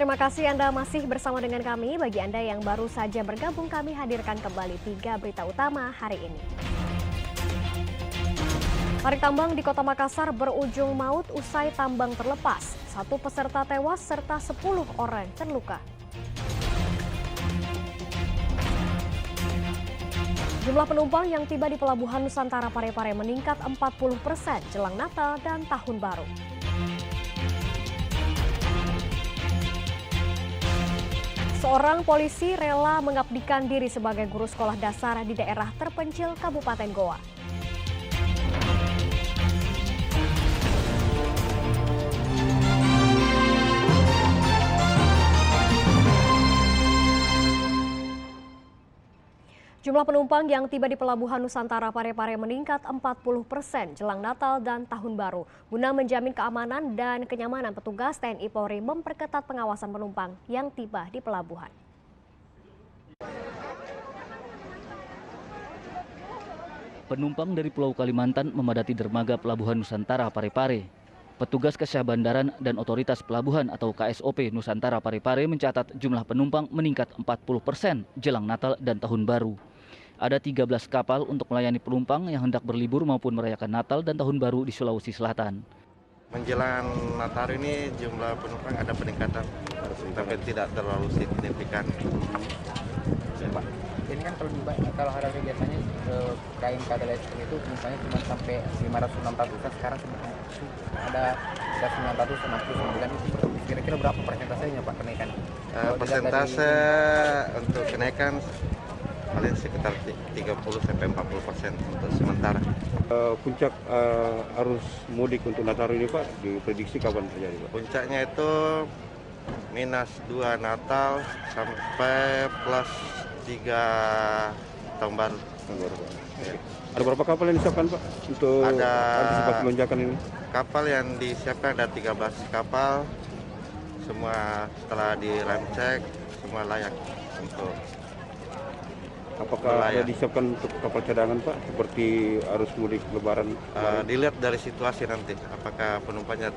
Terima kasih Anda masih bersama dengan kami. Bagi Anda yang baru saja bergabung, kami hadirkan kembali 3 berita utama hari ini. Tarik tambang di Kota Makassar berujung maut usai tambang terlepas. 1 peserta tewas serta 10 orang terluka. Jumlah penumpang yang tiba di Pelabuhan Nusantara Parepare meningkat 40% jelang Natal dan Tahun Baru. Seorang polisi rela mengabdikan diri sebagai guru sekolah dasar di daerah terpencil Kabupaten Goa. Jumlah penumpang yang tiba di Pelabuhan Nusantara Parepare meningkat 40% jelang Natal dan Tahun Baru. Guna menjamin keamanan dan kenyamanan, petugas TNI Polri memperketat pengawasan penumpang yang tiba di pelabuhan. Penumpang dari Pulau Kalimantan memadati dermaga Pelabuhan Nusantara Parepare. Petugas Kesyah Bandaran dan Otoritas Pelabuhan atau KSOP Nusantara Parepare mencatat jumlah penumpang meningkat 40% jelang Natal dan Tahun Baru. Ada 13 kapal untuk melayani penumpang yang hendak berlibur maupun merayakan Natal dan Tahun Baru di Sulawesi Selatan. Menjelang Natal ini jumlah penumpang ada peningkatan, tapi tidak terlalu signifikan. Pak, ini kan kalau hari biasanya kain kedelai itu misalnya cuma sampai 500-600, sekarang ada 969 itu. Kira-kira berapa persentasenya Pak kenaikan? Persentase untuk kenaikan paling sekitar 30-40% untuk sementara. Puncak arus mudik untuk Natal ini Pak diprediksi kapan terjadi Pak? Puncaknya itu -2 Natal sampai +3 Tahun Baru. Ya. Ada berapa kapal yang disiapkan Pak untuk antisipasi lonjakan ini? Kapal yang disiapkan ada 13 kapal. Semua setelah di rem cek semua layak untuk. Apakah ada disiapkan untuk kapal cadangan Pak seperti arus mudik Lebaran? Dilihat dari situasi nanti, apakah penumpangnya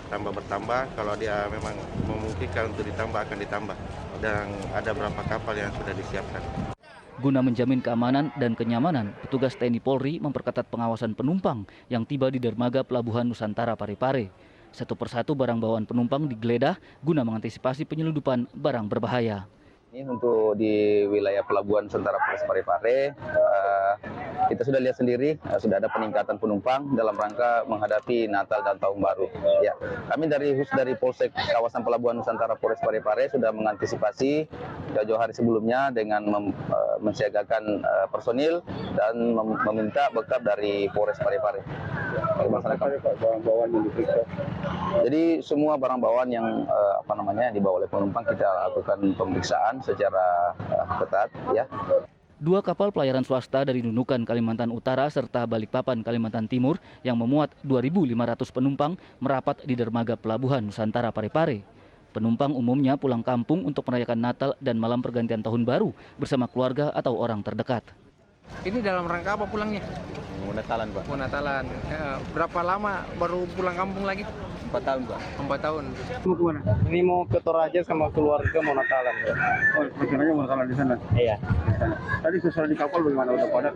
bertambah. Kalau dia memang memungkinkan untuk ditambah akan ditambah. Dan ada berapa kapal yang sudah disiapkan. Guna menjamin keamanan dan kenyamanan, petugas TNI Polri memperketat pengawasan penumpang yang tiba di dermaga Pelabuhan Nusantara Parepare. Satu persatu barang bawaan penumpang digeledah guna mengantisipasi penyelundupan barang berbahaya. Ini untuk di wilayah Pelabuhan Nusantara Parepare, kita sudah lihat sendiri sudah ada peningkatan penumpang dalam rangka menghadapi Natal dan Tahun Baru. Ya, kami dari Polsek kawasan Pelabuhan Nusantara Parepare sudah mengantisipasi jauh-jauh hari sebelumnya dengan mensiagakan personil dan meminta backup dari Polres Parepare. Barang-bawaan yang diperiksa. Jadi semua barang bawaan yang dibawa oleh penumpang kita lakukan pemeriksaan secara ketat ya. 2 kapal pelayaran swasta dari Nunukan, Kalimantan Utara serta Balikpapan, Kalimantan Timur yang memuat 2.500 penumpang merapat di dermaga Pelabuhan Nusantara Parepare. Penumpang umumnya pulang kampung untuk merayakan Natal dan malam pergantian Tahun Baru bersama keluarga atau orang terdekat. Ini dalam rangka apa pulangnya? Mau Natalan Pak. Mau Natalan. Berapa lama baru pulang kampung lagi? 4 tahun Pak. 4 tahun. Mau kemana? Ini mau ke Toraja sama keluarga mau Natalan. Oh, rencananya mau Natalan di sana? Iya. Tadi sesuai di kapal bagaimana, udah padat?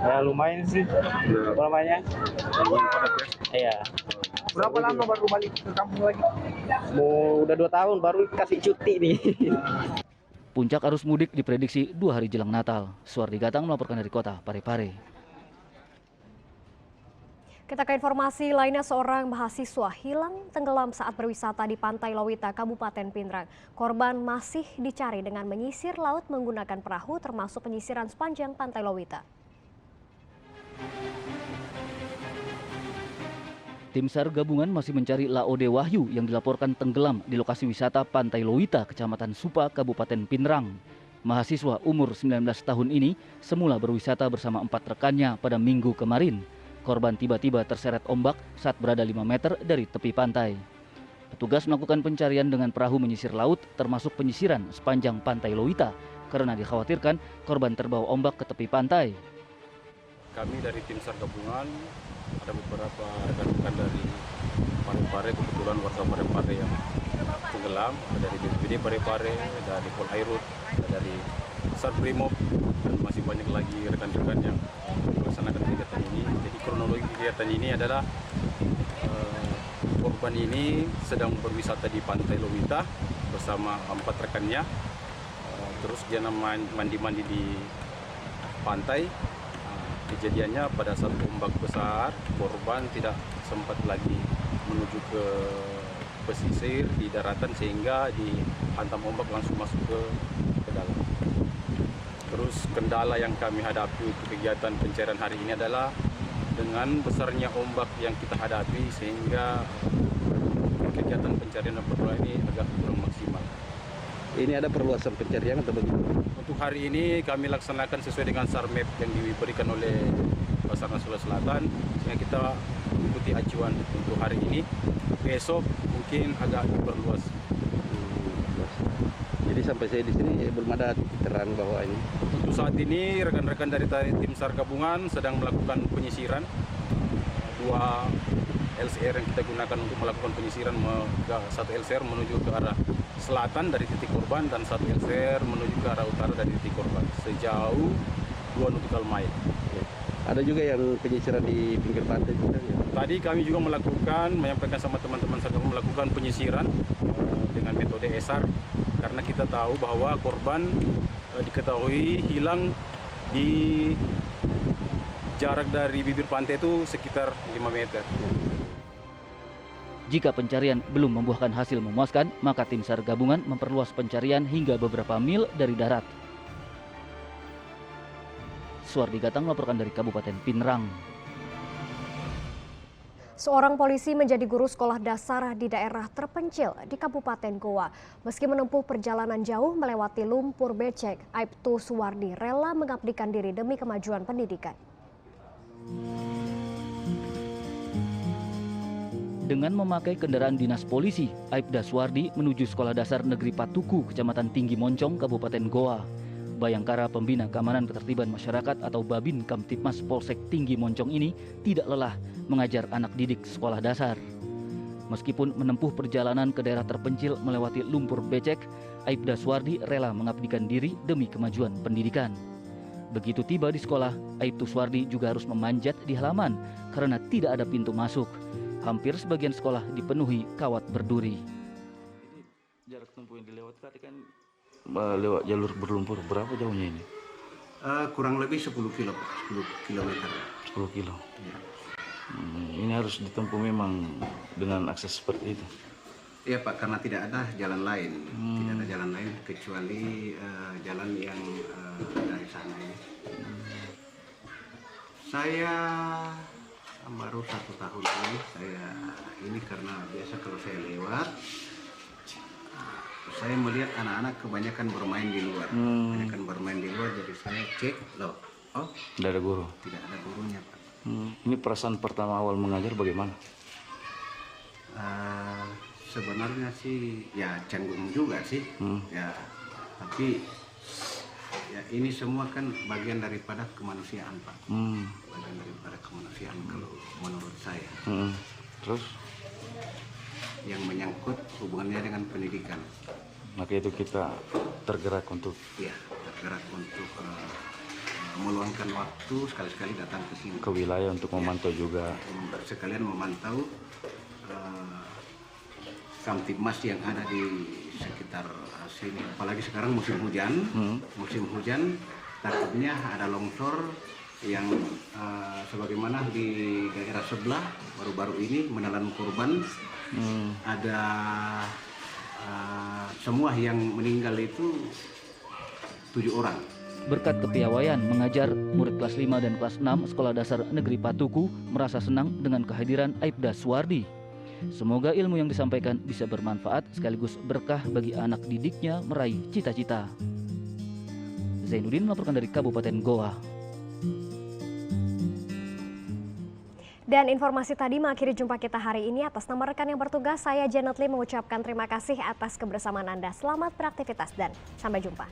Ya lumayan sih. Namanya. Iya. Berapa lama baru balik ke kampung lagi? Mau udah 2 tahun baru kasih cuti nih. Puncak arus mudik diprediksi 2 hari jelang Natal. Suardi Gatang melaporkan dari kota Parepare. Kita ke informasi lainnya, seorang mahasiswa hilang tenggelam saat berwisata di Pantai Lowita, Kabupaten Pindrang. Korban masih dicari dengan menyisir laut menggunakan perahu termasuk penyisiran sepanjang Pantai Lowita. Tim SAR gabungan masih mencari Laode Wahyu yang dilaporkan tenggelam di lokasi wisata Pantai Lowita, Kecamatan Supa, Kabupaten Pindrang. Mahasiswa umur 19 tahun ini semula berwisata bersama 4 rekannya pada Minggu kemarin. Korban tiba-tiba terseret ombak saat berada 5 meter dari tepi pantai. Petugas melakukan pencarian dengan perahu menyisir laut termasuk penyisiran sepanjang Pantai Lowita karena dikhawatirkan korban terbawa ombak ke tepi pantai. Kami dari tim SAR gabungan ada beberapa rekan-rekan dari Parepare, kebetulan warga Parepare yang tenggelam, ada dari BPBD Parepare, dari Polairut, ada dari Sarbrimob, dan masih banyak lagi rekan-rekan yang melaksanakan kegiatan ini. Jadi kronologi kegiatan ini adalah korban ini sedang berwisata di Pantai Lowita bersama 4 rekannya. Terus dia mandi-mandi di pantai. Kejadiannya pada saat ombak besar, korban tidak sempat lagi menuju ke pesisir di daratan sehingga dihantam ombak langsung masuk ke dalam. Terus kendala yang kami hadapi untuk kegiatan pencarian hari ini adalah dengan besarnya ombak yang kita hadapi sehingga kegiatan pencarian dan pertolongan ini agak kurang maksimal. Ini ada perluasan pencarian atau bagaimana? Untuk hari ini kami laksanakan sesuai dengan SARMAP yang diberikan oleh Basarnas Sulawesi Selatan, sehingga kita mengikuti acuan untuk hari ini. Besok mungkin agak diperluas. Jadi sampai saya di sini belum ada terang bahwa ini. Untuk saat ini rekan-rekan dari tim SAR gabungan sedang melakukan penyisiran. 2 LCR yang kita gunakan untuk melakukan penyisiran, 1 LCR menuju ke arah selatan dari titik korban dan 1 LCR menuju ke arah utara dari titik korban sejauh 2 nautical mile. Ada juga yang penyisiran di pinggir pantai juga ya? Tadi kami juga menyampaikan sama teman-teman SAR melakukan penyisiran dengan metode SAR karena kita tahu bahwa korban diketahui hilang di jarak dari bibir pantai itu sekitar 5 meter. Jika pencarian belum membuahkan hasil memuaskan, maka tim SAR gabungan memperluas pencarian hingga beberapa mil dari darat. Suardi Gatang melaporkan dari Kabupaten Pinerang. Seorang polisi menjadi guru sekolah dasar di daerah terpencil di Kabupaten Goa. Meski menempuh perjalanan jauh melewati lumpur becek, Aibtu Suwardi rela mengabdikan diri demi kemajuan pendidikan. Dengan memakai kendaraan dinas polisi, Aibda Suwardi menuju Sekolah Dasar Negeri Patuku, Kecamatan Tinggi Moncong, Kabupaten Goa. Bayangkara Pembina Keamanan Ketertiban Masyarakat atau Babin Kamtipmas Polsek Tinggi Moncong ini tidak lelah mengajar anak didik sekolah dasar. Meskipun menempuh perjalanan ke daerah terpencil melewati lumpur becek, Aibda Suwardi rela mengabdikan diri demi kemajuan pendidikan. Begitu tiba di sekolah, Aibtu Suwardi juga harus memanjat di halaman karena tidak ada pintu masuk. Hampir sebagian sekolah dipenuhi kawat berduri. Jarak tempuh yang dilewati tadi kan lewat jalur berlumpur, berapa jauhnya ini? Kurang lebih 10 kilo, 10 kilometer. 10 kilo? Ya. Ini harus ditempuh memang dengan akses seperti itu? Iya Pak, karena tidak ada jalan lain. Tidak ada jalan lain kecuali jalan yang dari sana ini. Saya baru 1 tahun ini, ini karena biasa kalau saya lewat, saya melihat anak-anak kebanyakan bermain di luar. Kebanyakan bermain di luar, jadi saya cek, loh, oh, tidak ada guru? Tidak ada gurunya Pak. Ini perasaan pertama awal mengajar bagaimana? Sebenarnya sih, ya canggung juga sih, ya, tapi ya ini semua kan bagian daripada kemanusiaan Pak. Bagian daripada kemanusiaan kalau menurut saya. Terus? Yang menyangkut hubungannya dengan pendidikan. Maka itu kita tergerak untuk? Ya, tergerak untuk meluangkan waktu sekali-sekali datang ke sini. Ke wilayah untuk memantau juga? Sekalian memantau Kamtipmas yang ada di sekitar sini. Apalagi sekarang musim hujan. Musim hujan takutnya ada longsor yang sebagaimana di daerah sebelah baru-baru ini menelan korban. Ada semua yang meninggal itu 7 orang. Berkat kepiawaian mengajar, murid kelas 5 dan kelas 6 Sekolah Dasar Negeri Patuku merasa senang dengan kehadiran Aibda Suwardi. Semoga ilmu yang disampaikan bisa bermanfaat sekaligus berkah bagi anak didiknya meraih cita-cita. Zainuddin melaporkan dari Kabupaten Goa. Dan informasi tadi mengakhiri jumpa kita hari ini. Atas nama rekan yang bertugas, saya Janet Lee mengucapkan terima kasih atas kebersamaan Anda. Selamat beraktivitas dan sampai jumpa.